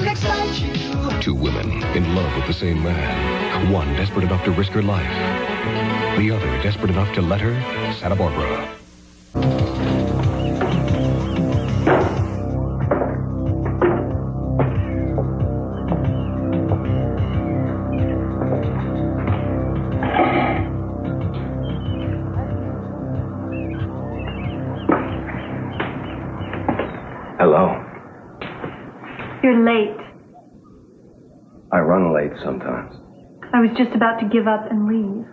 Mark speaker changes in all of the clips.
Speaker 1: excite you.
Speaker 2: Two women in love with the same man. One desperate enough to risk her life. The other desperate enough to let her Santa Barbara.
Speaker 3: Hello.
Speaker 4: You're late.
Speaker 3: I run late sometimes.
Speaker 4: I was just about to give up and leave.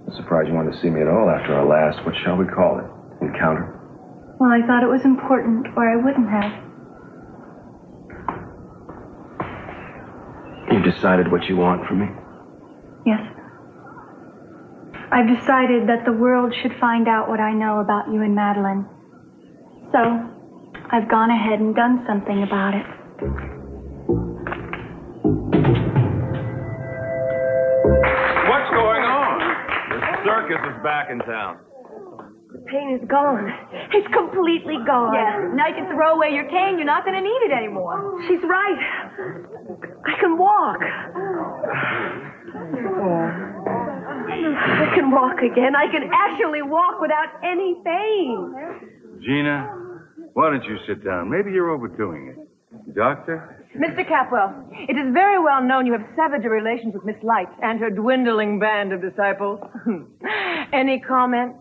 Speaker 3: I'm surprised you wanted to see me at all after our last, what shall we call it, encounter?
Speaker 4: Well, I thought it was important, or I wouldn't have.
Speaker 3: You decided what you want from me?
Speaker 4: Yes. I've decided that the world should find out what I know about you and Madeline. So, I've gone ahead and done something about it.
Speaker 5: What's going on? The circus is back in town.
Speaker 6: The pain is gone. It's completely gone.
Speaker 7: Yeah, now you can throw away your cane. You're not going to need it anymore.
Speaker 6: She's right. I can walk. I can walk again. I can actually walk without any pain.
Speaker 5: Gina, why don't you sit down? Maybe you're overdoing it. Doctor?
Speaker 7: Mr. Capwell, it is very well known you have severed your relations with Miss Light and her dwindling band of disciples. Any comment?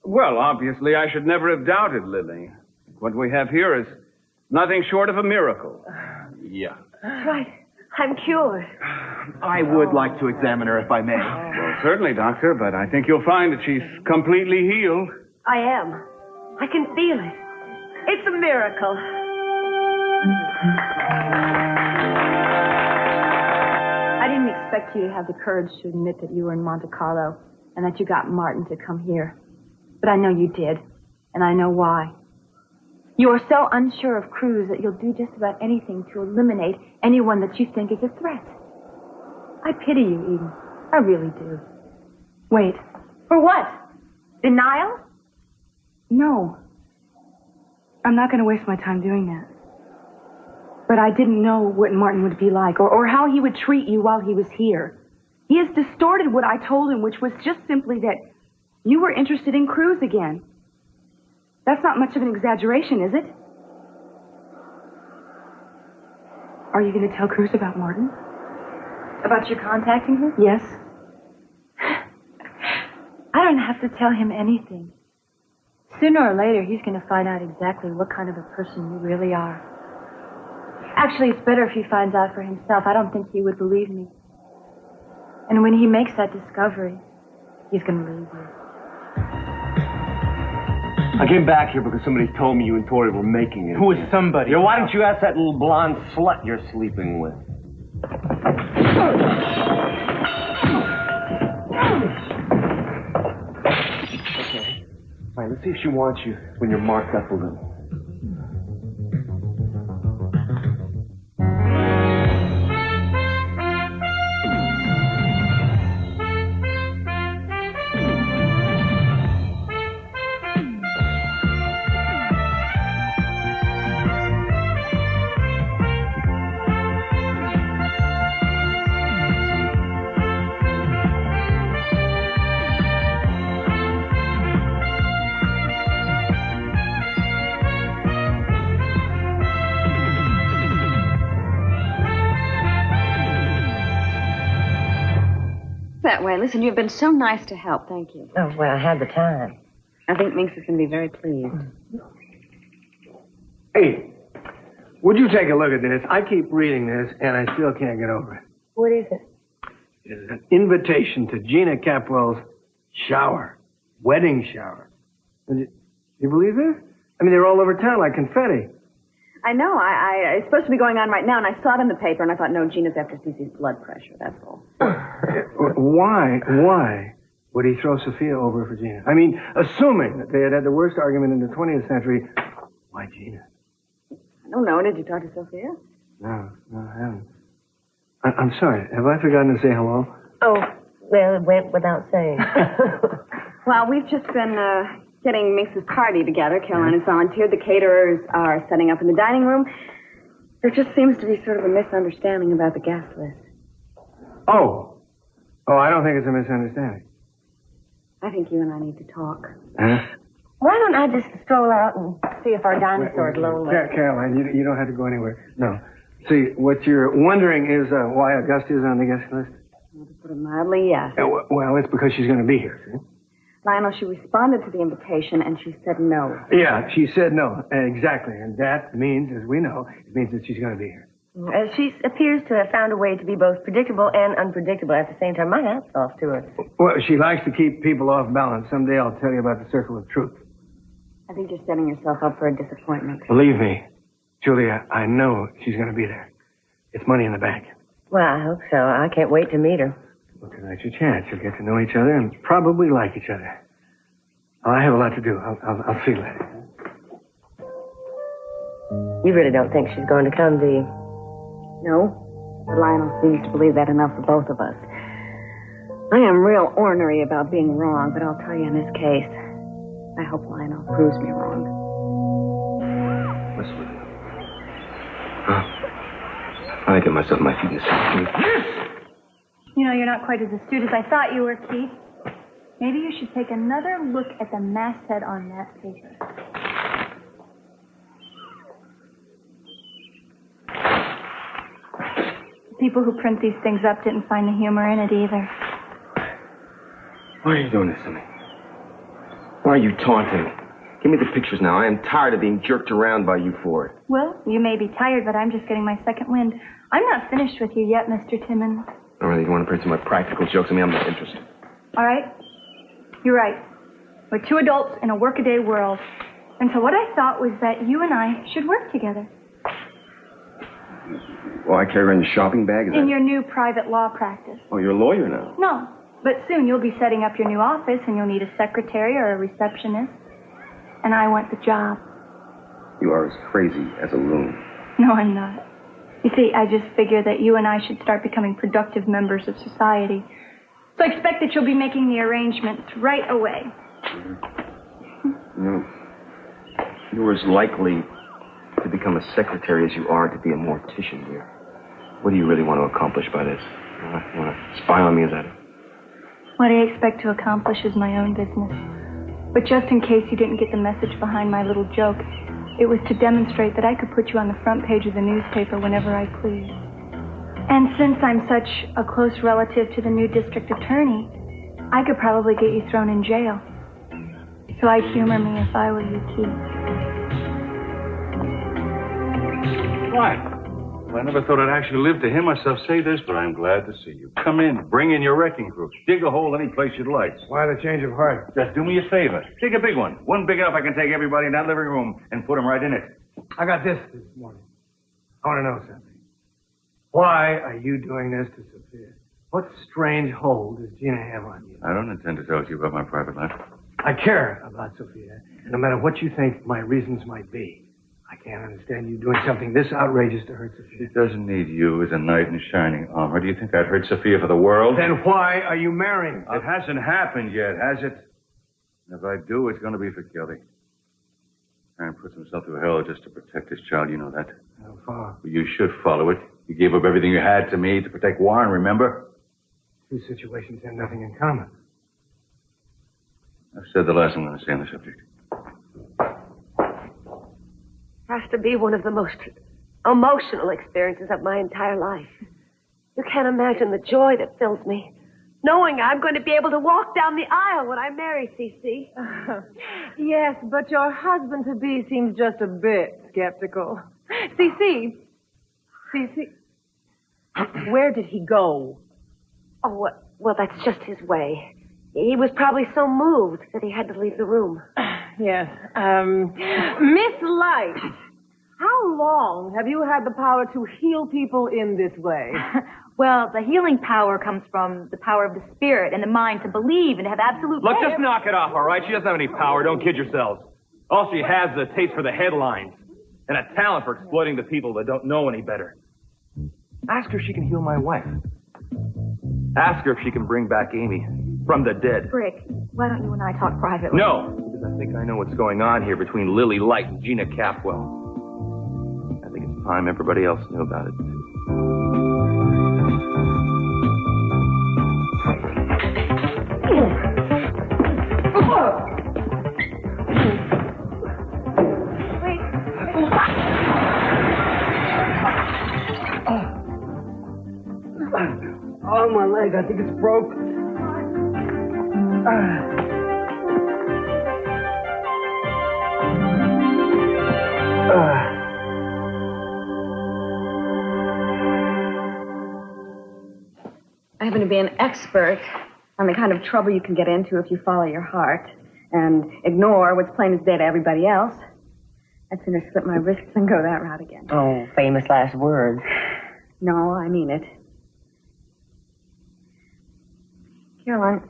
Speaker 5: Well, obviously, I should never have doubted Lily. What we have here is nothing short of a miracle. Yeah.
Speaker 6: That's right. I'm cured.
Speaker 8: I would like to examine her if I may.
Speaker 5: Well, certainly, Doctor, but I think you'll find that she's completely healed.
Speaker 6: I am. I can feel it. It's a miracle.
Speaker 7: I didn't expect you to have the courage to admit that you were in Monte Carlo and that you got Martin to come here. But I know you did, and I know why. You are so unsure of Cruz that you'll do just about anything to eliminate anyone that you think is a threat. I pity you, Eden. I really do. Wait. For what? Denial? No. I'm not going to waste my time doing that. But I didn't know what Martin would be like or how he would treat you while he was here. He has distorted what I told him, which was just simply that you were interested in Cruz again. That's not much of an exaggeration, is it? Are you going to tell Cruz about Martin? About your contacting her? Yes. I don't have to tell him anything. Sooner or later, he's going to find out exactly what kind of a person you really are. Actually, it's better if he finds out for himself. I don't think he would believe me. And when he makes that discovery, he's going to leave you.
Speaker 8: I came back here because somebody told me you and Tori were making it.
Speaker 9: Who is somebody?
Speaker 8: Yeah, why don't you ask that little blonde slut you're sleeping with? Okay. All right, let's see if she wants you when you're marked up a little.
Speaker 10: That way. Listen, you've been so nice to help. Thank you.
Speaker 6: Oh, well, I had the time.
Speaker 10: I think Minx is going to be very pleased.
Speaker 9: Hey, would you take a look at this? I keep reading this, and I still can't get over it.
Speaker 6: What is it?
Speaker 9: It's an invitation to Gina Capwell's shower. Wedding shower. You believe it? I mean, they're all over town like confetti.
Speaker 10: I know. It's supposed to be going on right now, and I saw it in the paper, and I thought, no, Gina's after Cece's blood pressure, that's all.
Speaker 9: Why would he throw Sophia over for Gina? I mean, assuming that they had had the worst argument in the 20th century, why Gina?
Speaker 10: I don't know. Did you talk to Sophia?
Speaker 9: No, I haven't. I'm sorry. Have I forgotten to say hello?
Speaker 6: Oh, well, it went without saying.
Speaker 10: Well, we've just been getting Minx's party together. Caroline has volunteered. The caterers are setting up in the dining room. There just seems to be sort of a misunderstanding about the guest list.
Speaker 9: Oh, I don't think it's a misunderstanding.
Speaker 10: I think you and I need to talk.
Speaker 9: Huh?
Speaker 6: Why don't I just stroll out and see if our dinosaur's lonely?
Speaker 9: Caroline, you don't have to go anywhere. No. See, what you're wondering is why Augusta is on the guest list?
Speaker 10: Well, to put it mildly, yes.
Speaker 9: Well, it's because she's going to be here, see?
Speaker 10: Lionel, she responded to the invitation and she said no.
Speaker 9: Yeah, she said no. Exactly. And that means, as we know, it means that she's going to be here.
Speaker 6: She appears to have found a way to be both predictable and unpredictable at the same time. My hat's off to her.
Speaker 9: Well, she likes to keep people off balance. Someday I'll tell you about the circle of truth.
Speaker 10: I think you're setting yourself up for a disappointment.
Speaker 9: Believe me, Julia, I know she's going to be there. It's money in the bank.
Speaker 6: Well, I hope so. I can't wait to meet her.
Speaker 9: Well, tonight's your chance. You'll get to know each other and probably like each other. I have a lot to do. I'll see you later.
Speaker 6: You really don't think she's going to come, do you?
Speaker 10: No, but Lionel seems to believe that enough for both of us. I am real ornery about being wrong, but I'll tell you in this case, I hope Lionel proves me wrong.
Speaker 3: What's with it? I get myself my feet in the sand.
Speaker 4: You know, you're not quite as astute as I thought you were, Keith. Maybe you should take another look at the masthead on that paper. The people who print these things up didn't find the humor in it either.
Speaker 3: Why are you doing this to me? Why are you taunting me? Give me the pictures now. I am tired of being jerked around by you for it.
Speaker 4: Well, you may be tired, but I'm just getting my second wind. I'm not finished with you yet, Mr. Timmons.
Speaker 3: Oh, really? You want to play some of my practical jokes on me? I'm not interested.
Speaker 4: All right. You're right. We're two adults in a workaday world. And so what I thought was that you and I should work together.
Speaker 3: Well, I carry around your shopping bag?
Speaker 4: In your new private law practice.
Speaker 3: Oh, you're a lawyer now?
Speaker 4: No, but soon you'll be setting up your new office and you'll need a secretary or a receptionist. And I want the job.
Speaker 3: You are as crazy as a loon.
Speaker 4: No, I'm not. You see, I just figure that you and I should start becoming productive members of society. So I expect that you'll be making the arrangements right away.
Speaker 3: You know, you're as likely to become a secretary as you are to be a mortician, dear. What do you really want to accomplish by this? You want to spy on me, is that it?
Speaker 4: What I expect to accomplish is my own business. But just in case you didn't get the message behind my little joke, it was to demonstrate that I could put you on the front page of the newspaper whenever I pleased. And since I'm such a close relative to the new district attorney, I could probably get you thrown in jail. So I'd humor me if I were you, Keith.
Speaker 5: What? Well, I never thought I'd actually live to hear myself say this, but I'm glad to see you. Come in, bring in your wrecking crew. Dig a hole any place you'd like.
Speaker 9: Why the change of heart?
Speaker 5: Just do me a favor. Dig a big one. One big enough I can take everybody in that living room and put them right in it.
Speaker 9: I got this morning. I want to know something. Why are you doing this to Sophia? What strange hold does Gina have on you?
Speaker 5: I don't intend to talk to you about my private life.
Speaker 9: I care about Sophia, and no matter what you think my reasons might be, I can't understand you doing something this outrageous to hurt Sophia.
Speaker 5: She doesn't need you as a knight in shining armor. Do you think I'd hurt Sophia for the world?
Speaker 9: Then why are you marrying her?
Speaker 5: It hasn't happened yet, has it? If I do, it's going to be for Kelly. Aaron puts himself through hell just to protect his child. You know that.
Speaker 9: How far?
Speaker 5: Well, you should follow it. You gave up everything you had to me to protect Warren, remember?
Speaker 9: Two situations have nothing in common.
Speaker 5: I've said the last I'm going to say on the subject.
Speaker 6: Has to be one of the most emotional experiences of my entire life. You can't imagine the joy that fills me, knowing I'm going to be able to walk down the aisle when I marry C.C.
Speaker 10: Yes, but your husband-to-be seems just a bit skeptical. C.C., where did he go?
Speaker 6: Oh, well, that's just his way. He was probably so moved that he had to leave the room.
Speaker 10: Yes. Miss Light, how long have you had the power to heal people in this way?
Speaker 7: Well, the healing power comes from the power of the spirit and the mind to believe and to have absolute
Speaker 1: Look,
Speaker 7: faith.
Speaker 1: just knock it off, all right? She doesn't have any power. Don't kid yourselves. All she has is a taste for the headlines and a talent for exploiting the people that don't know any better. Ask her if she can heal my wife. Ask her if she can bring back Amy from the dead.
Speaker 7: Brick, why don't you and I talk privately?
Speaker 1: No, because I think I know what's going on here between Lily Light and Gina Capwell. I think it's time everybody else knew about it.
Speaker 9: Oh, my leg. I think it's broke.
Speaker 10: I happen to be an expert on the kind of trouble you can get into if you follow your heart and ignore what's plain as day to everybody else. I'd sooner slip my wrists than go that route again.
Speaker 11: Oh, famous last words.
Speaker 10: No, I mean it. Caroline,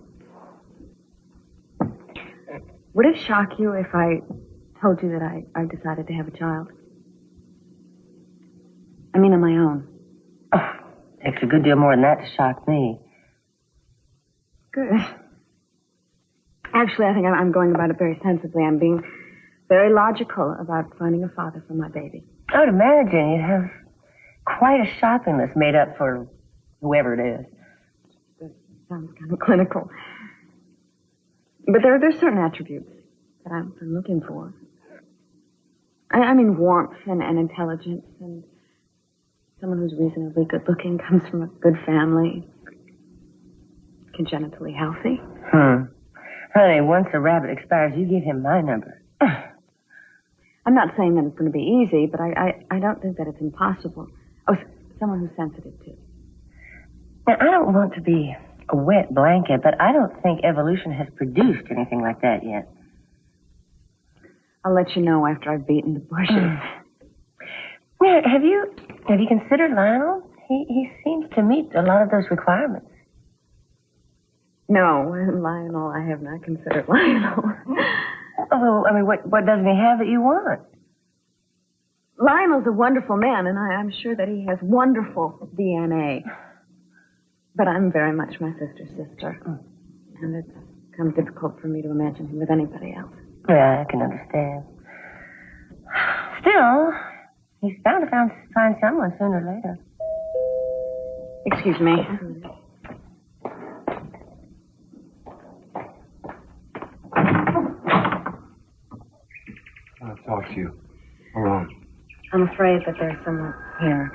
Speaker 10: would it shock you if I told you that I've decided to have a child? I mean, on my own.
Speaker 11: Oh, takes a good deal more than that to shock me.
Speaker 10: Good. Actually, I think I'm going about it very sensibly. I'm being very logical about finding a father for my baby.
Speaker 11: I would imagine you'd have quite a shopping list made up for whoever it is.
Speaker 10: Sounds kind of clinical. But there are certain attributes that I'm looking for. I mean warmth and intelligence and someone who's reasonably good looking, comes from a good family, congenitally healthy.
Speaker 11: Honey, once a rabbit expires, you give him my number.
Speaker 10: I'm not saying that it's going to be easy, but I don't think that it's impossible. Oh, someone who's sensitive too.
Speaker 11: Now, I don't want to be a wet blanket, but I don't think evolution has produced anything like that yet.
Speaker 10: I'll let you know after I've beaten the bushes.
Speaker 11: Now, have you considered Lionel? He seems to meet a lot of those requirements.
Speaker 10: No, Lionel, I have not considered Lionel.
Speaker 11: Oh, I mean, what doesn't he have that you want?
Speaker 10: Lionel's a wonderful man, and I'm sure that he has wonderful DNA. But I'm very much my sister's sister. And it's become difficult for me to imagine him with anybody else.
Speaker 11: Yeah, I can understand. Still, he's bound to find someone sooner or later.
Speaker 10: Excuse me.
Speaker 8: I'll talk to you. Alone.
Speaker 10: I'm afraid that there's someone here.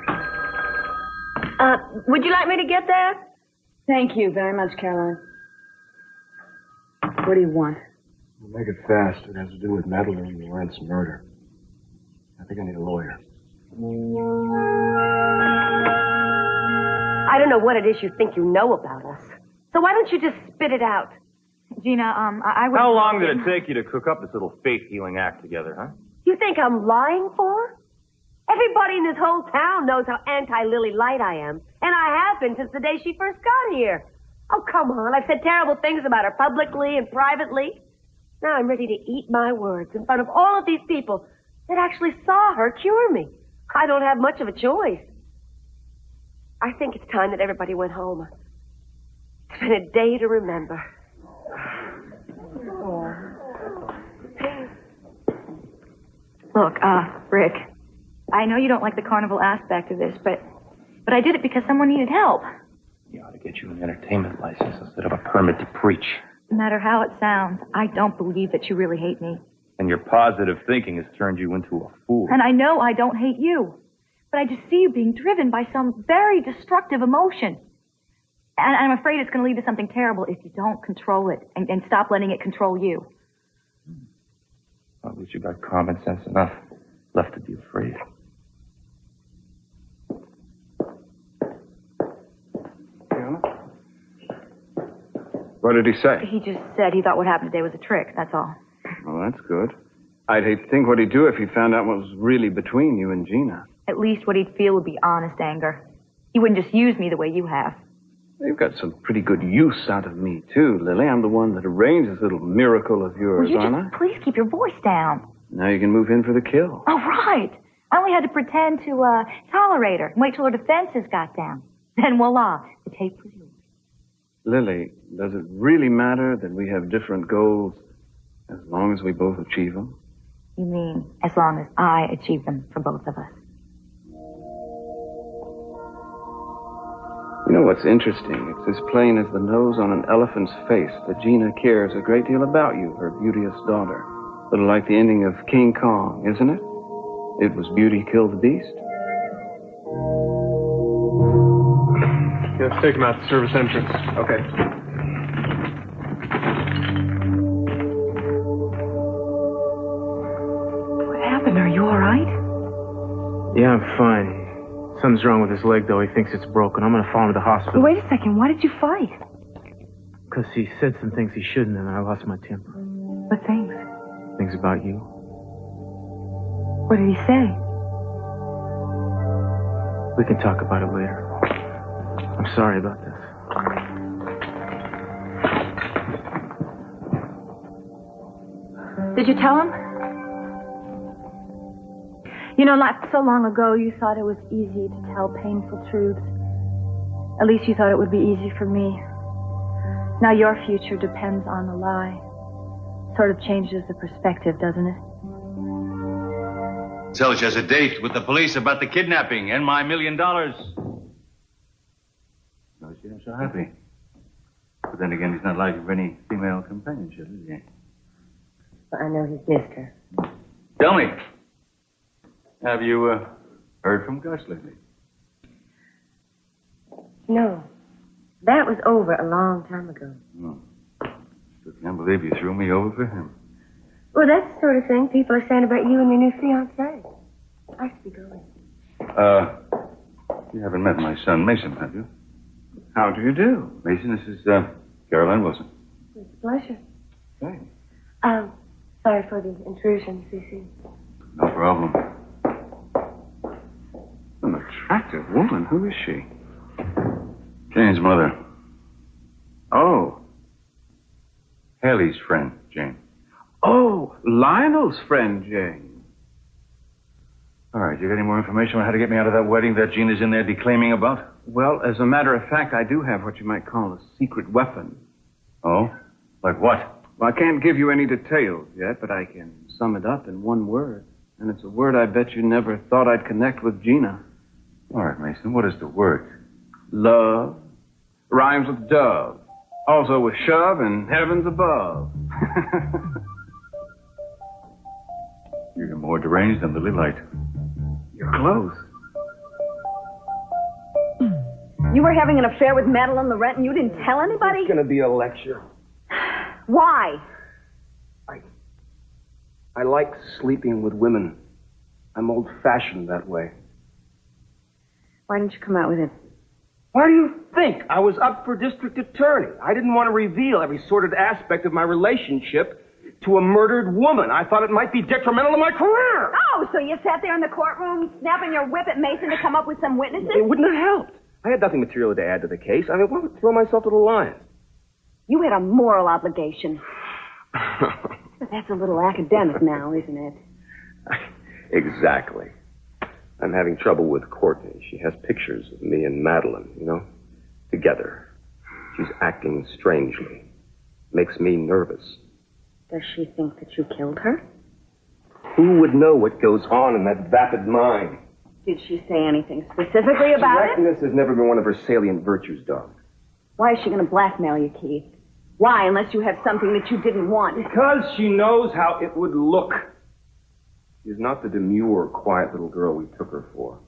Speaker 6: Would you like me to get there?
Speaker 10: Thank you very much, Caroline. What do you want?
Speaker 8: We'll make it fast. It has to do with meddling in Lawrence murder. I think I need a lawyer.
Speaker 6: I don't know what it is you think you know about us. So why don't you just spit it out?
Speaker 7: Gina, I would...
Speaker 1: How long did it take you to cook up this little faith-healing act together, huh?
Speaker 6: You think I'm lying for her? Everybody in this whole town knows how anti-Lily Light I am. And I have been since the day she first got here. Oh, come on. I've said terrible things about her publicly and privately. Now I'm ready to eat my words in front of all of these people that actually saw her cure me. I don't have much of a choice. I think it's time that everybody went home. It's been a day to remember.
Speaker 7: Look, Rick, I know you don't like the carnival aspect of this, but I did it because someone needed help.
Speaker 1: You ought to get you an entertainment license instead of a permit to preach.
Speaker 7: No matter how it sounds, I don't believe that you really hate me.
Speaker 1: And your positive thinking has turned you into a fool.
Speaker 7: And I know I don't hate you. But I just see you being driven by some very destructive emotion. And I'm afraid it's going to lead to something terrible if you don't control it and stop letting it control you.
Speaker 1: Well, at least you got common sense enough left to be afraid.
Speaker 3: What did he say?
Speaker 7: He just said he thought what happened today was a trick, that's all.
Speaker 3: Well, that's good. I'd hate to think what he'd do if he found out what was really between you and Gina.
Speaker 7: At least what he'd feel would be honest anger. He wouldn't just use me the way you have.
Speaker 3: You've got some pretty good use out of me, too, Lily. I'm the one that arranged this little miracle of yours,
Speaker 7: Will you
Speaker 3: aren't I?
Speaker 7: just please keep your voice down?
Speaker 3: Now you can move in for the kill.
Speaker 7: Oh, right. I only had to pretend to tolerate her and wait till her defenses got down. Then voila, the tape was yours.
Speaker 3: Lily, does it really matter that we have different goals as long as we both achieve them?
Speaker 7: You mean as long as I achieve them for both of us?
Speaker 8: You know what's interesting? It's as plain as the nose on an elephant's face that Gina cares a great deal about you, her beauteous daughter. A little like the ending of King Kong, isn't it? It was beauty killed the beast.
Speaker 9: Yeah, let's take him out the service entrance. Okay.
Speaker 7: What happened? Are you all right?
Speaker 12: Yeah, I'm fine. Something's wrong with his leg, though. He thinks it's broken. I'm going to follow him to the hospital.
Speaker 7: Wait a second. Why did you fight?
Speaker 12: Because he said some things he shouldn't, and I lost my temper.
Speaker 7: What things?
Speaker 12: Things about you.
Speaker 7: What did he say?
Speaker 12: We can talk about it later. I'm sorry about this.
Speaker 7: Did you tell him? You know, not so long ago, you thought it was easy to tell painful truths. At least you thought it would be easy for me. Now your future depends on a lie. Sort of changes the perspective, doesn't it?
Speaker 5: So she has a date with the police about the kidnapping and my $1 million. No, she isn't so happy. But then again, he's not likely for any female companionship, is he?
Speaker 11: Well, I know he's missed her.
Speaker 5: Tell me, have you heard from Gus lately?
Speaker 11: No. That was over a long time ago.
Speaker 5: Oh. Still can't believe you threw me over for him.
Speaker 11: Well, that's the sort of thing people are saying about you and your new fiancé. I should be going.
Speaker 5: You haven't met my son, Mason, have you?
Speaker 8: How do you do?
Speaker 5: Mason, this is Caroline Wilson.
Speaker 11: It's a pleasure.
Speaker 5: Hey.
Speaker 11: Sorry for the intrusion, Cece.
Speaker 5: No problem.
Speaker 8: An attractive woman. Who is she?
Speaker 5: Jane's mother.
Speaker 8: Oh.
Speaker 5: Haley's friend, Jane.
Speaker 8: Oh, Lionel's friend, Jane.
Speaker 5: All right, you got any more information on how to get me out of that wedding that Gina's in there declaiming about?
Speaker 8: Well, as a matter of fact, I do have what you might call a secret weapon.
Speaker 5: Oh? Like what?
Speaker 8: Well, I can't give you any details yet, but I can sum it up in one word. And it's a word I bet you never thought I'd connect with Gina.
Speaker 5: All right, Mason, what is the word?
Speaker 8: Love. Rhymes with dove. Also with shove and heavens above.
Speaker 5: You're more deranged than Lily Light.
Speaker 8: You're close.
Speaker 10: You were having an affair with Madeline Laurent and you didn't tell anybody?
Speaker 9: It's going to be a lecture.
Speaker 10: Why?
Speaker 9: I like sleeping with women. I'm old-fashioned that way.
Speaker 10: Why didn't you come out with it?
Speaker 9: Why do you think I was up for district attorney? I didn't want to reveal every sordid aspect of my relationship to a murdered woman. I thought it might be detrimental to my career.
Speaker 10: Oh, so you sat there in the courtroom snapping your whip at Mason to come up with some witnesses?
Speaker 9: It wouldn't have helped. I had nothing material to add to the case. I mean, why would I throw myself to the lions?
Speaker 10: You had a moral obligation. But that's a little academic now, isn't it?
Speaker 3: Exactly. I'm having trouble with Courtney. She has pictures of me and Madeline, you know, together. She's acting strangely. Makes me nervous.
Speaker 10: Does she think that you killed her?
Speaker 3: Who would know what goes on in that vapid mind?
Speaker 10: Did she say anything specifically about it?
Speaker 3: Directness has never been one of her salient virtues, darling.
Speaker 10: Why is she going to blackmail you, Keith? Why, unless you have something that you didn't want?
Speaker 3: Because she knows how it would look. She's not the demure, quiet little girl we took her for.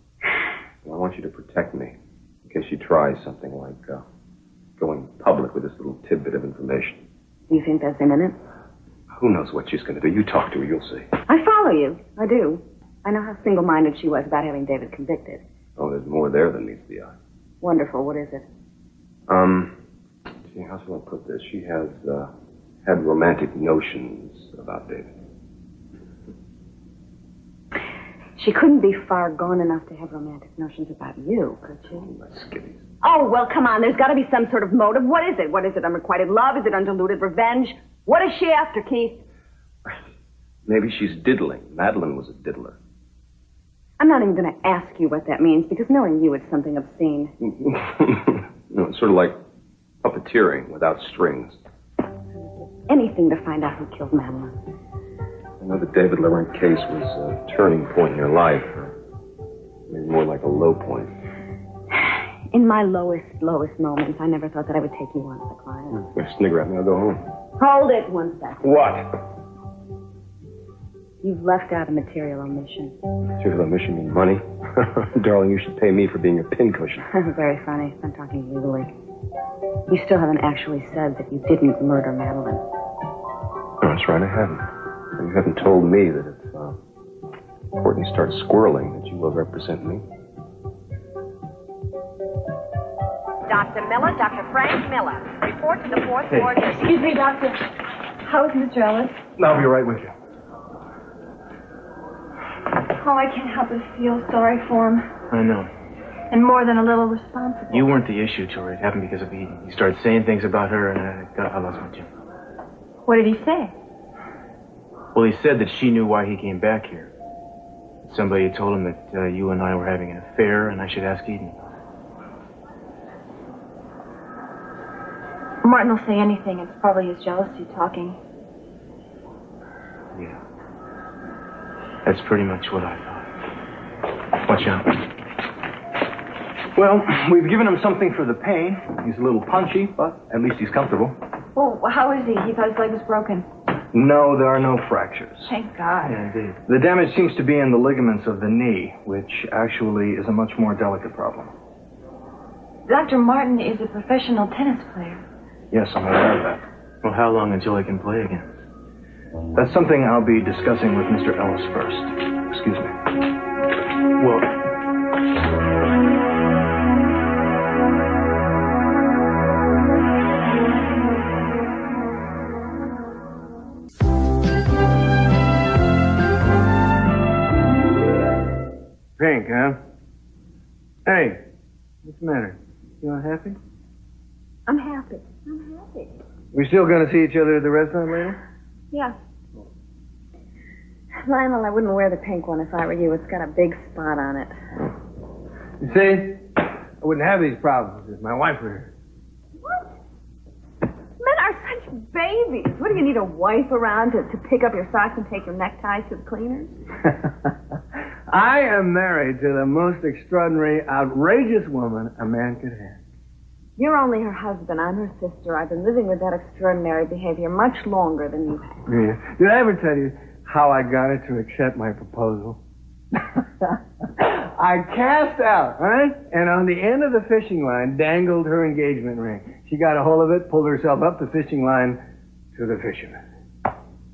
Speaker 3: Well, I want you to protect me in case she tries something like going public with this little tidbit of information.
Speaker 10: Do you think that's imminent?
Speaker 3: Who knows what she's going to do? You talk to her, you'll see.
Speaker 10: I follow you. I do. I know how single-minded she was about having David convicted.
Speaker 3: Oh, there's more there than meets the eye.
Speaker 10: Wonderful. What is it?
Speaker 3: See, how shall I put this? She has had romantic notions about David.
Speaker 10: She couldn't be far gone enough to have romantic notions about you, could she?
Speaker 3: My skivvies.
Speaker 10: Oh, well, come on. There's got to be some sort of motive. What is it? What is it? Unrequited love? Is it undiluted revenge? What is she after, Keith?
Speaker 3: Maybe she's diddling. Madeline was a diddler.
Speaker 10: I'm not even going to ask you what that means, because knowing you, it's something obscene.
Speaker 3: No, it's sort of like puppeteering without strings.
Speaker 10: Anything to find out who killed Madeline.
Speaker 3: I know the David Laurent case was a turning point in your life. Or maybe more like a low point.
Speaker 10: In my lowest moments, I never thought that I would take you on as a client.
Speaker 3: You're going to snigger at me. I'll go home.
Speaker 10: Hold it 1 second.
Speaker 3: What?
Speaker 10: You've left out a material omission.
Speaker 3: Material omission mean money? Darling, you should pay me for being your pincushion.
Speaker 10: Very funny. I'm talking legally. You still haven't actually said that you didn't murder Madeline.
Speaker 3: No, that's right, I haven't. And you haven't told me that if Courtney starts squirreling, that you will represent me.
Speaker 13: Dr. Miller, Dr. Frank Miller. Report to the fourth ward.
Speaker 7: Excuse me, Doctor. How is Mr. Ellis?
Speaker 1: I'll be right with you.
Speaker 7: Oh, I can't help but feel sorry for him.
Speaker 12: I know.
Speaker 7: And more than a little responsible.
Speaker 12: You weren't the issue, Tori. It happened because of Eden. He started saying things about her, and I lost my temper.
Speaker 7: What did he say?
Speaker 12: Well, he said that she knew why he came back here. Somebody had told him that you and I were having an affair, and I should ask Eden.
Speaker 7: Martin will say anything. It's probably his jealousy talking.
Speaker 12: Yeah. That's pretty much what I thought. Watch out.
Speaker 1: Well, we've given him something for the pain. He's a little punchy, but at least he's comfortable.
Speaker 7: Oh, how is he? He thought his leg was broken.
Speaker 1: No, there are no fractures.
Speaker 7: Thank God.
Speaker 12: Yeah, indeed.
Speaker 1: The damage seems to be in the ligaments of the knee, which actually is a much more delicate problem.
Speaker 7: Dr. Martin is a professional tennis player.
Speaker 1: Yes, I'm aware of that.
Speaker 12: Well, how long until I can play again?
Speaker 1: That's something I'll be discussing with Mr. Ellis first. Excuse me.
Speaker 12: Well...
Speaker 8: Pink, huh? Hey, what's the matter? You not happy?
Speaker 10: I'm happy.
Speaker 8: We still gonna see each other at the restaurant later?
Speaker 10: Yeah. Lionel, I wouldn't wear the pink one if I were you. It's got a big spot on it.
Speaker 8: You see, I wouldn't have these problems if my wife were here.
Speaker 10: What? Men are such babies. What, do you need a wife around to pick up your socks and take your neckties to the cleaners?
Speaker 8: I am married to the most extraordinary, outrageous woman a man could have.
Speaker 10: You're only her husband. I'm her sister. I've been living with that extraordinary behavior much longer than you have.
Speaker 8: Yeah. Did I ever tell you how I got her to accept my proposal? I cast out, right? And on the end of the fishing line dangled her engagement ring. She got a hold of it, pulled herself up the fishing line to the fisherman.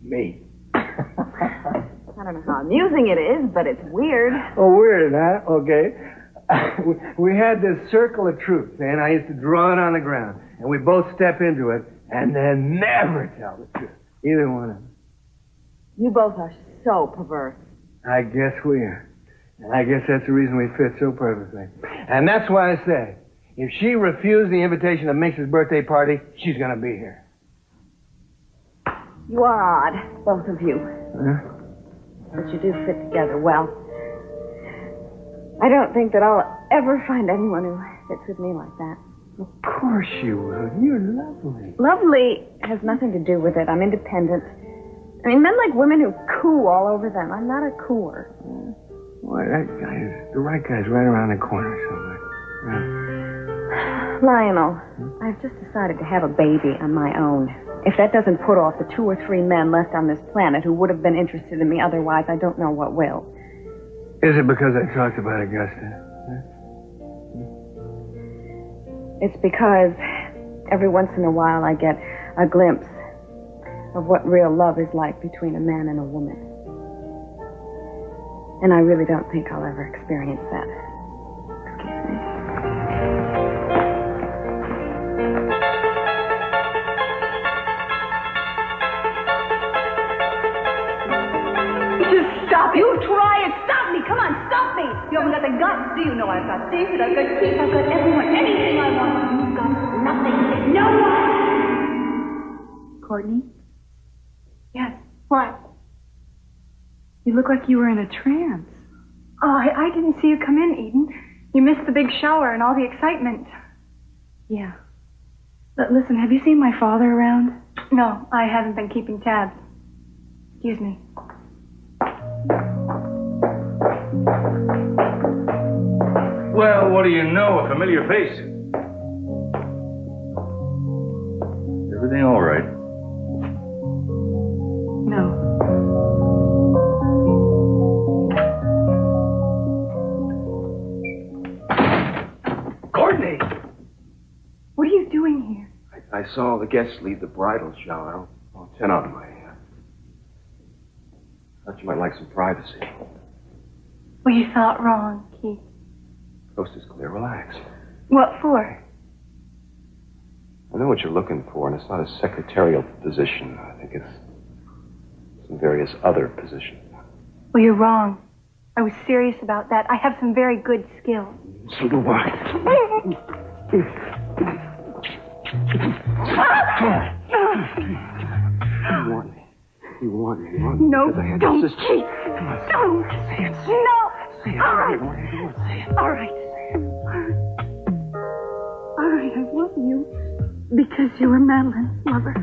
Speaker 8: Me.
Speaker 10: I don't know how amusing it is, but it's weird.
Speaker 8: Oh, weird, huh? Okay. We had this circle of truth, and I used to draw it on the ground, and we both step into it, and then never tell the truth. Either one of us.
Speaker 10: You both are so perverse.
Speaker 8: I guess we are. And I guess that's the reason we fit so perfectly. And that's why I say, if she refused the invitation to Minx's birthday party, she's going to be here.
Speaker 10: You are odd, both of you.
Speaker 8: Huh?
Speaker 10: But you do fit together well. I don't think that I'll ever find anyone who fits with me like that.
Speaker 8: Of course you will. You're lovely.
Speaker 10: Lovely has nothing to do with it. I'm independent. I mean, men like women who coo all over them. I'm not a cooer.
Speaker 8: Boy, the right guy's right around the corner somewhere. Yeah.
Speaker 10: Lionel, I've just decided to have a baby on my own. If that doesn't put off the 2 or 3 men left on this planet who would have been interested in me otherwise, I don't know what will.
Speaker 8: Is it because I talked about Augusta? Huh?
Speaker 10: It's because every once in a while I get a glimpse of what real love is like between a man and a woman. And I really don't think I'll ever experience that. Excuse me.
Speaker 14: Just stop it. You try it. Stop me. Come on, stop me. You haven't got the guts, do you? No, I've got David, I've got Keith, I've got everyone. Anything I want. You've got nothing. No one.
Speaker 4: Courtney?
Speaker 14: Yes. What?
Speaker 4: You look like you were in a trance. Oh, I didn't see you come in, Eden. You missed the big shower and all the excitement. Yeah. But listen, have you seen my father around? No, I haven't been keeping tabs. Excuse me.
Speaker 5: Well, what do you know? A familiar face. Everything all right?
Speaker 4: No.
Speaker 9: Courtney!
Speaker 4: What are you doing here?
Speaker 9: I saw the guests leave the bridal shower. All 10 of them. I thought you might like some privacy.
Speaker 4: Well, you thought wrong, Keith.
Speaker 9: Coast is clear. Relax.
Speaker 4: What for?
Speaker 9: I know what you're looking for, and it's not a secretarial position. I think it's some various other positions.
Speaker 4: Well, you're wrong. I was serious about that. I have some very good skills.
Speaker 9: So do I. You want me.
Speaker 4: No,
Speaker 9: Because
Speaker 4: don't,
Speaker 9: Keith.
Speaker 4: Keith. Don't.
Speaker 9: Say it.
Speaker 4: No.
Speaker 9: Say it.
Speaker 4: All right.
Speaker 9: Say it.
Speaker 4: All right. All right, I love you. Because you were Madeline's lover.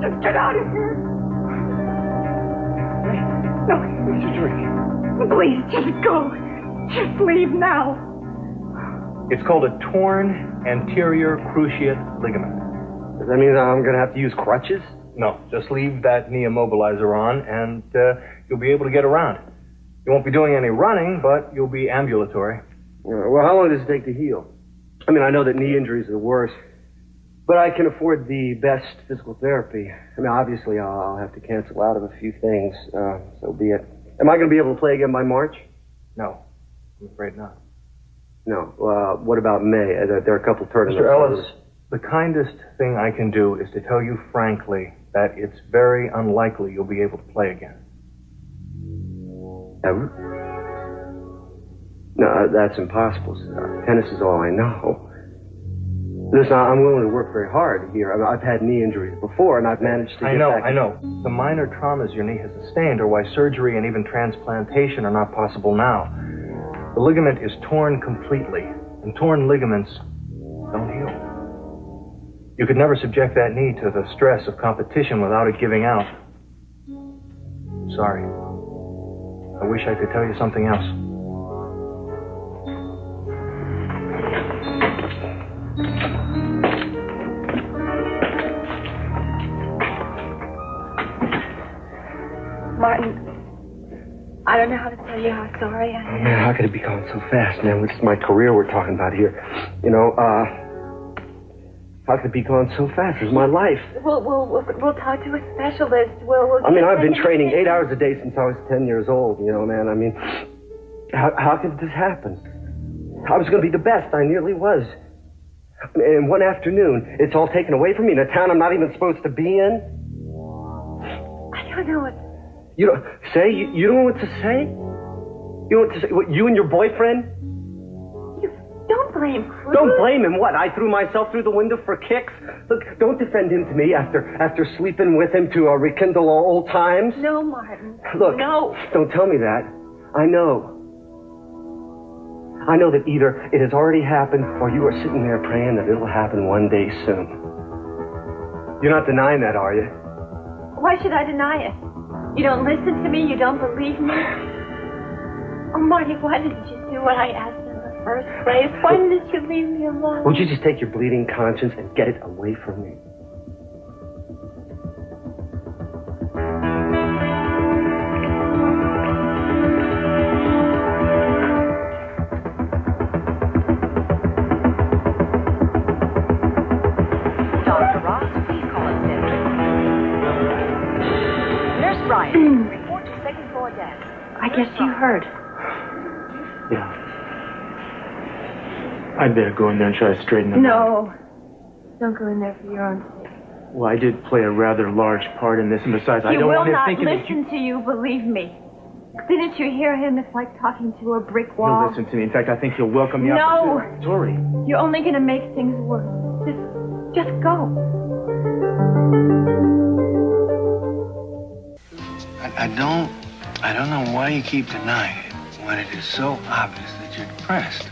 Speaker 4: Just get out of here. No.
Speaker 9: What's your drink?
Speaker 4: Please, just go. Just leave now.
Speaker 12: It's called a torn anterior cruciate ligament.
Speaker 9: Does that mean I'm going to have to use crutches?
Speaker 12: No, just leave that knee immobilizer on and you'll be able to get around. You won't be doing any running, but you'll be ambulatory.
Speaker 9: Well, how long does it take to heal? I mean, I know that knee injuries are the worst, but I can afford the best physical therapy. I mean, obviously, I'll have to cancel out of a few things, so be it. Am I going to be able to play again by March?
Speaker 12: No, I'm afraid not.
Speaker 9: No. What about May? There are a couple tournaments.
Speaker 12: Mr. Ellis, the kindest thing I can do is to tell you frankly that it's very unlikely you'll be able to play again.
Speaker 9: Ever? No, that's impossible. Tennis is all I know. Listen, I'm willing to work very hard here. I've had knee injuries before, and I've managed to get back.
Speaker 12: I know. The minor traumas your knee has sustained are why surgery and even transplantation are not possible now. The ligament is torn completely, and torn ligaments don't heal. You could never subject that knee to the stress of competition without it giving out. Sorry. I wish I could tell you something else.
Speaker 7: Martin, I don't know how to tell you how sorry I am.
Speaker 9: Man, how could it be going so fast, man? This is my career we're talking about here. You know, how could it be going so fast? This is my life.
Speaker 7: We'll talk to a specialist. We'll
Speaker 9: I mean, I've been training 8 hours a day since I was 10 years old, you know, man. I mean, how could this happen? I was going to be the best. I nearly was. And one afternoon, it's all taken away from me in a town I'm not even supposed to be in.
Speaker 7: I don't know what...
Speaker 9: You don't say? You don't know what to say? You know what to say? What, you and your boyfriend?
Speaker 7: Don't blame Cruz.
Speaker 9: Don't blame him. What? I threw myself through the window for kicks? Look, don't defend him to me after sleeping with him to rekindle old times.
Speaker 7: No, Martin.
Speaker 9: Look,
Speaker 7: no.
Speaker 9: Don't tell me that. I know that either it has already happened or you are sitting there praying that it'll happen one day soon. You're not denying that, are you?
Speaker 7: Why should I deny it? You don't listen to me? You don't believe me? Oh, Marty, why didn't you do what I asked in the first place? Why didn't you leave me alone?
Speaker 9: Won't you just take your bleeding conscience and get it away from me?
Speaker 13: Dr. Ross, please call us in. Nurse Bryant, report to second floor desk.
Speaker 4: I guess you heard.
Speaker 12: Yeah. I'd better go in there and try to straighten them out.
Speaker 7: No. Don't go in there for your own sake.
Speaker 12: Well, I did play a rather large part in this, and besides, I don't want him thinking that
Speaker 7: He will not listen to you, believe me. Didn't you hear him? It's like talking to a brick wall.
Speaker 12: He'll listen to me. In fact, I think he'll welcome the opportunity. Tori.
Speaker 7: You're only going to make things worse. Just go.
Speaker 15: I don't know why you keep denying it.
Speaker 8: when it is so obvious that you're depressed?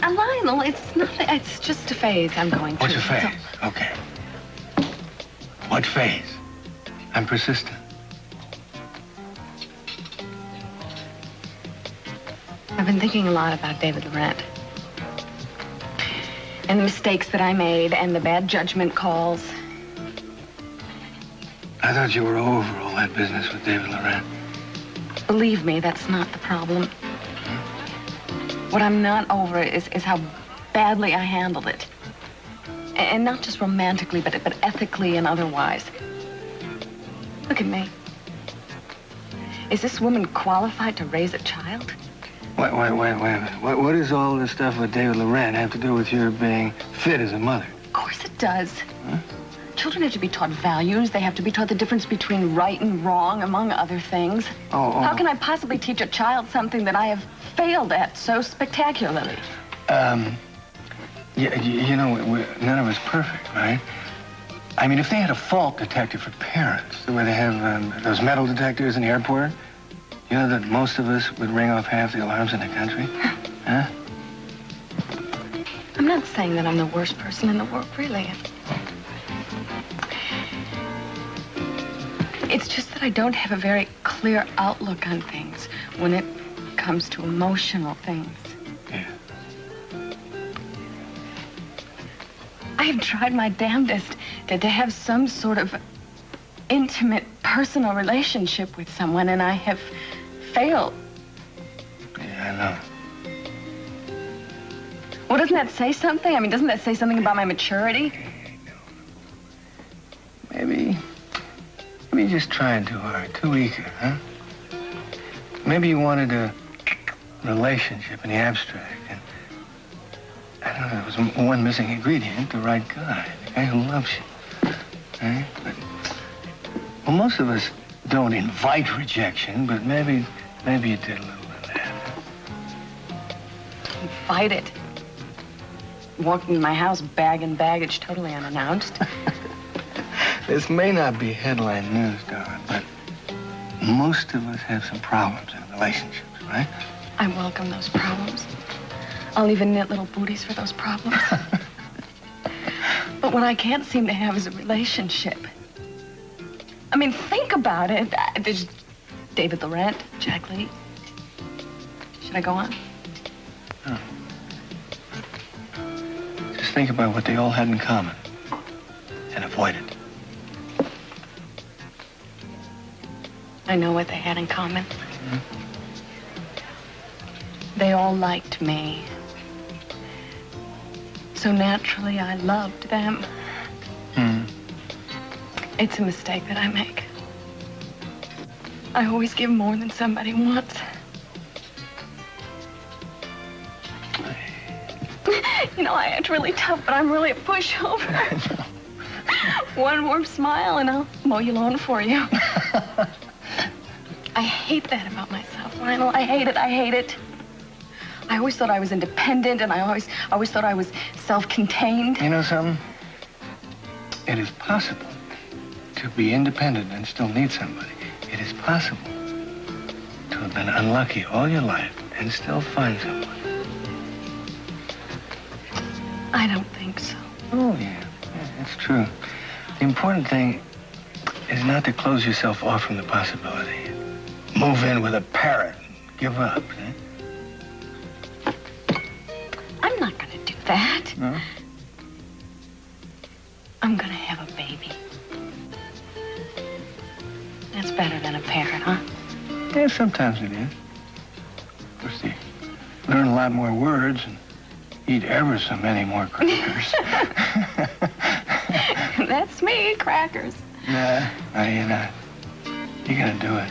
Speaker 15: Lionel, it's nothing. It's just a phase I'm going through.
Speaker 8: What's a phase? Okay. What phase? I'm persistent.
Speaker 15: I've been thinking a lot about David Laurent. And the mistakes that I made and the bad judgment calls.
Speaker 8: I thought you were over all that business with David Laurent.
Speaker 15: Believe me, that's not the problem. What I'm not over is how badly I handled it. And not just romantically, but ethically and otherwise. Look at me. Is this woman qualified to raise a child?
Speaker 8: Wait a minute. What does all this stuff with David Laurent have to do with your being fit as a mother?
Speaker 15: Of course it does. Huh? Children have to be taught values. They have to be taught the difference between right and wrong, among other things. How can I possibly teach a child something that I have failed at so spectacularly?
Speaker 8: You know, none of us perfect, right? I mean, if they had a fault detector for parents, the way they have those metal detectors in the airport, you know that most of us would ring off half the alarms in the country? Huh?
Speaker 15: I'm not saying that I'm the worst person in the world, really. It's just that I don't have a very clear outlook on things when it comes to emotional things.
Speaker 8: Yeah.
Speaker 15: I have tried my damnedest to have some sort of intimate, personal relationship with someone, and I have failed.
Speaker 8: Yeah, I know.
Speaker 15: Well, doesn't that say something? I mean, doesn't that say something about my maturity?
Speaker 8: Maybe you're just trying too hard, too eager, huh? Maybe you wanted a relationship in the abstract, and I don't know, there was one missing ingredient, the right guy, the guy who loves you, right? Well, most of us don't invite rejection, but maybe you did a little of that.
Speaker 15: Invite it. Walked into my house, bag and baggage, totally unannounced.
Speaker 8: This may not be headline news, darling, but most of us have some problems in relationships, right?
Speaker 15: I welcome those problems. I'll even knit little booties for those problems. But what I can't seem to have is a relationship. I mean, think about it. There's David Laurent, Jack Lee. Should I go on?
Speaker 8: No. Just think about what they all had in common and avoid it.
Speaker 15: I know what they had in common.
Speaker 8: Mm-hmm.
Speaker 15: They all liked me. So naturally, I loved them.
Speaker 8: Mm.
Speaker 15: It's a mistake that I make. I always give more than somebody wants. You know, I act really tough, but I'm really a pushover. One more smile and I'll mow your lawn for you. I hate that about myself, Lionel. I hate it. I hate it. I always thought I was independent, and I always thought I was self-contained.
Speaker 8: You know something? It is possible to be independent and still need somebody. It is possible to have been unlucky all your life and still find someone.
Speaker 15: I don't think so.
Speaker 8: Oh, yeah, that's true. The important thing is not to close yourself off from the possibility. Move in with a parrot and give up, eh?
Speaker 15: I'm not going to do that.
Speaker 8: No?
Speaker 15: I'm going to have a baby. That's better than a parrot, huh?
Speaker 8: Yeah, sometimes it is. Of course, you learn a lot more words and eat ever so many more crackers.
Speaker 15: That's me, crackers.
Speaker 8: Nah, you're not. You're going to do it.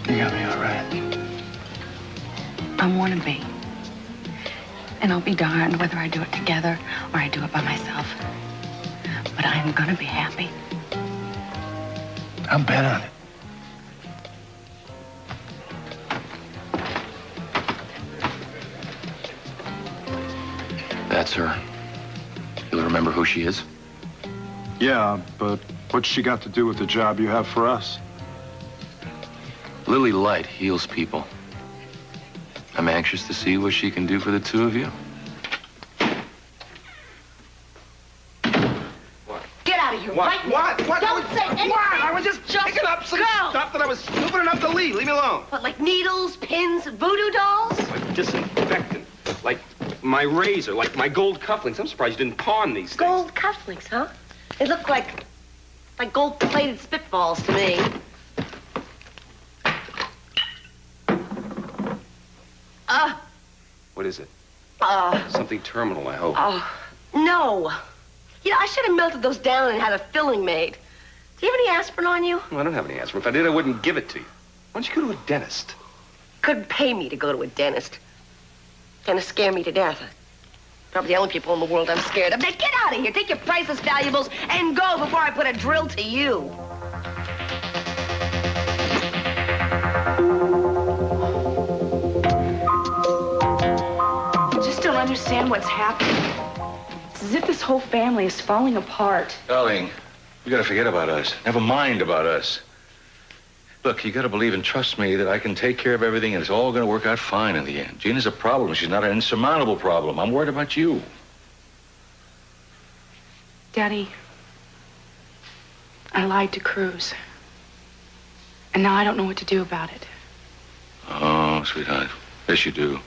Speaker 8: You're going to be all right.
Speaker 15: I want to be. And I'll be darned whether I do it together or I do it by myself. But I am going to be happy.
Speaker 8: I'll bet on it.
Speaker 16: That's her. You'll remember who she is?
Speaker 17: Yeah, but what's she got to do with the job you have for us?
Speaker 16: Lily Light heals people. I'm anxious to see what she can do for the two of you.
Speaker 6: Get out of here right now.
Speaker 17: What?
Speaker 6: Don't say anything.
Speaker 17: What? I was just picking up some stuff that I was stupid enough to leave. Leave me alone.
Speaker 6: What, like needles, pins, voodoo dolls?
Speaker 3: Like disinfectant. Like my razor, like my gold cufflinks. I'm surprised you didn't pawn these things.
Speaker 6: Gold cufflinks, huh? They look like gold-plated spitballs to me.
Speaker 3: What is it?
Speaker 6: Uh,
Speaker 3: Something terminal, I hope.
Speaker 6: No. You know, I should have melted those down and had a filling made. Do you have any aspirin on you?
Speaker 3: Well, I don't have any aspirin. If I did, I wouldn't give it to you. Why don't you go to a dentist?
Speaker 6: Couldn't pay me to go to a dentist. Dentists scare me to death. Probably the only people in the world I'm scared of. Now get out of here. Take your priceless valuables and go before I put a drill to you.
Speaker 15: I just don't understand what's happening. It's as if this whole family is falling apart.
Speaker 5: Darling, you gotta forget about us. Never mind about us. Look, you gotta believe and trust me that I can take care of everything and it's all gonna work out fine in the end. Gina's a problem. She's not an insurmountable problem. I'm worried about you.
Speaker 15: Daddy, I lied to Cruz. And now I don't know what to do about it.
Speaker 5: Oh, sweetheart. Yes, you do.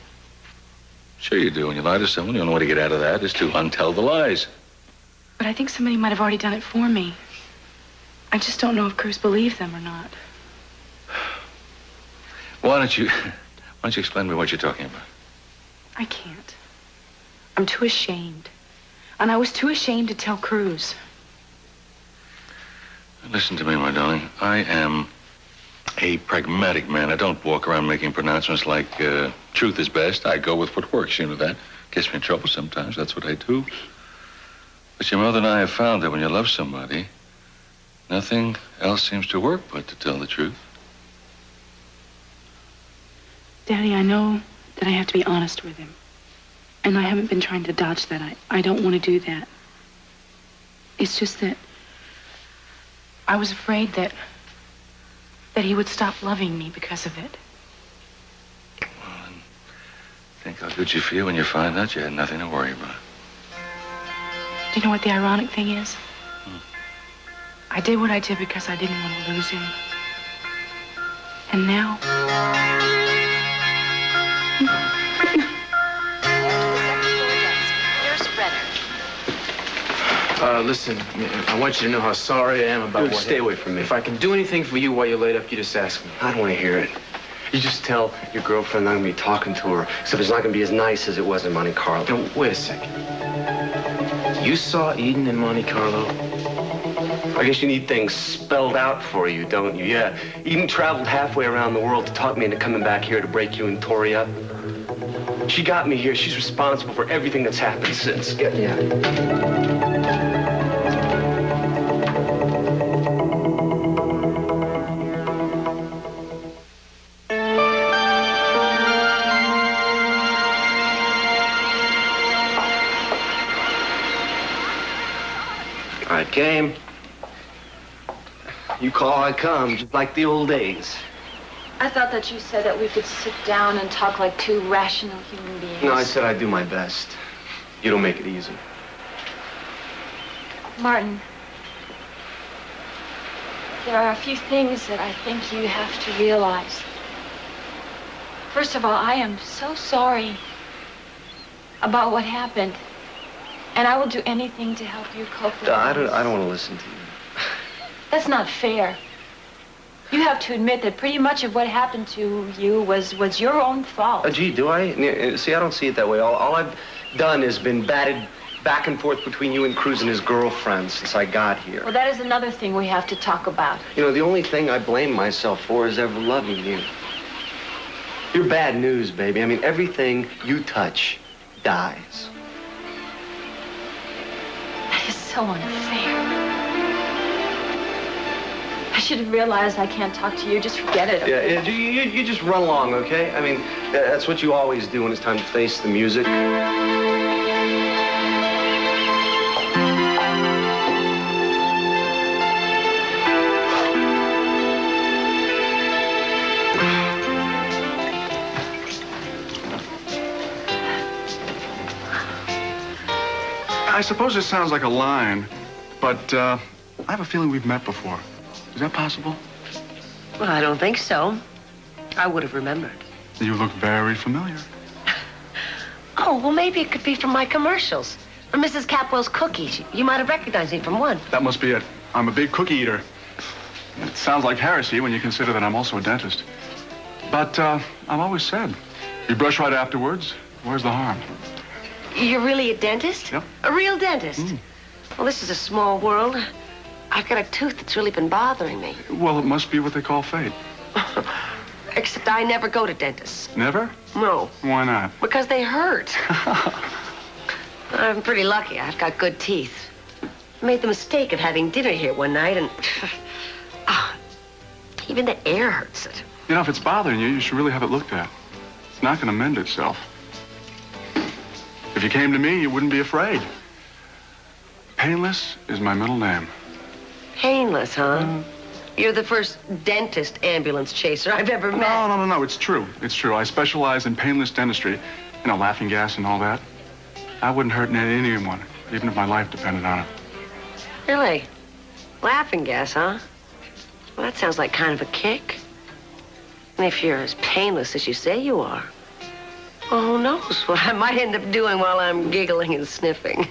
Speaker 5: Sure you do. When you lie to someone, the only way to get out of that is to untell the lies.
Speaker 15: But I think somebody might have already done it for me. I just don't know if Cruz believed them or not.
Speaker 5: Why don't you explain to me what you're talking about?
Speaker 15: I can't. I'm too ashamed. And I was too ashamed to tell Cruz.
Speaker 5: Listen to me, my darling. I am a pragmatic man. I don't walk around making pronouncements like truth is best. I go with what works. You know that. Gets me in trouble sometimes. That's what I do. But your mother and I have found that when you love somebody, nothing else seems to work but to tell the truth.
Speaker 15: Daddy, I know that I have to be honest with him. And I haven't been trying to dodge that. I don't want to do that. It's just that I was afraid that he would stop loving me because of it.
Speaker 5: Well, then think how good you feel when you find out you had nothing to worry about.
Speaker 15: Do you know what the ironic thing is? I did what I did because I didn't want to lose him. And now...
Speaker 18: Listen, I want you to know how sorry I am about
Speaker 3: Dude,
Speaker 18: what
Speaker 3: stay away from me.
Speaker 18: If I can do anything for you while you're laid up, you just ask me.
Speaker 9: I don't want to hear it. You just tell your girlfriend I'm going to be talking to her, except it's not going to be as nice as it was in Monte Carlo.
Speaker 18: Now, wait a second. You saw Eden in Monte Carlo?
Speaker 9: I guess you need things spelled out for you, don't you? Yeah. Eden traveled halfway around the world to talk me into coming back here to break you and Tori up. She got me here. She's responsible for everything that's happened since. Yeah. I came. You call, I come, just like the old days.
Speaker 7: I thought that you said that we could sit down and talk like two rational human beings.
Speaker 9: No, I said I'd do my best. You don't make it easy.
Speaker 7: Martin, there are a few things that I think you have to realize. First of all, I am so sorry about what happened. And I will do anything to help you cope with
Speaker 9: I don't want to listen to you.
Speaker 7: That's not fair. You have to admit that pretty much of what happened to you was your own fault.
Speaker 9: Gee, do I? See, I don't see it that way. All I've done is been batted back and forth between you and Cruz and his girlfriend since I got here.
Speaker 7: Well, that is another thing we have to talk about.
Speaker 9: You know, the only thing I blame myself for is ever loving you. You're bad news, baby. I mean, everything you touch dies.
Speaker 7: That is so unfair. I should have realized I can't talk to you. Just forget it. Okay?
Speaker 9: Yeah, you just run along, okay? I mean, that's what you always do when it's time to face the music.
Speaker 19: I suppose this sounds like a line, but I have a feeling we've met before. Is that possible?
Speaker 6: Well, I don't think so. I would have remembered.
Speaker 19: You look very familiar.
Speaker 6: Oh, well, maybe it could be from my commercials. From Mrs. Capwell's cookies. You might have recognized me from one.
Speaker 19: That must be it. I'm a big cookie eater. It sounds like heresy when you consider that I'm also a dentist. But I've always said, you brush right afterwards, where's the harm?
Speaker 6: You're really a dentist?
Speaker 19: Yep.
Speaker 6: A real dentist? Well, this is a small world. I've got a tooth that's really been bothering me.
Speaker 19: Well, it must be what they call fate.
Speaker 6: Except I never go to dentists.
Speaker 19: Never?
Speaker 6: No.
Speaker 19: Why not?
Speaker 6: Because they hurt. I'm pretty lucky. I've got good teeth. I made the mistake of having dinner here one night, and even the air hurts it.
Speaker 19: You know, if it's bothering you, you should really have it looked at. It's not going to mend itself. If you came to me, you wouldn't be afraid. Painless is my middle name.
Speaker 6: Painless, huh? You're the first dentist ambulance chaser I've ever met.
Speaker 19: No. It's true. It's true. I specialize in painless dentistry. You know, laughing gas and all that. I wouldn't hurt anyone, even if my life depended on it.
Speaker 6: Really? Laughing gas, huh? Well, that sounds like kind of a kick. And if you're as painless as you say you are, well, who knows what I might end up doing while I'm giggling and sniffing.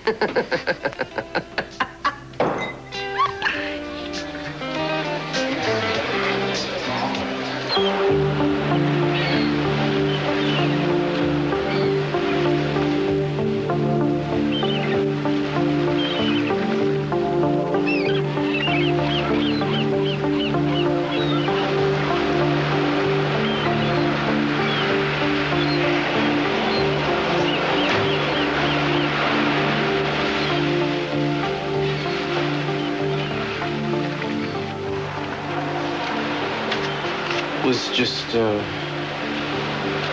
Speaker 18: Was just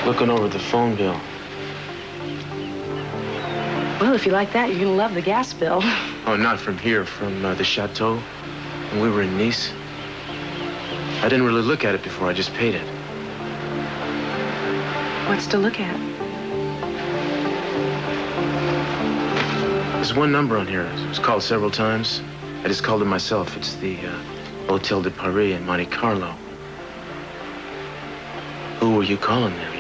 Speaker 18: looking over the phone bill.
Speaker 14: Well, if you like that, you're gonna love the gas bill.
Speaker 18: Oh, not from here, from the chateau. When we were in Nice. I didn't really look at it before. I just paid it.
Speaker 14: What's to look at?
Speaker 18: There's one number on here. It was called several times. I just called it myself. It's the Hotel de Paris in Monte Carlo. Who were you calling then?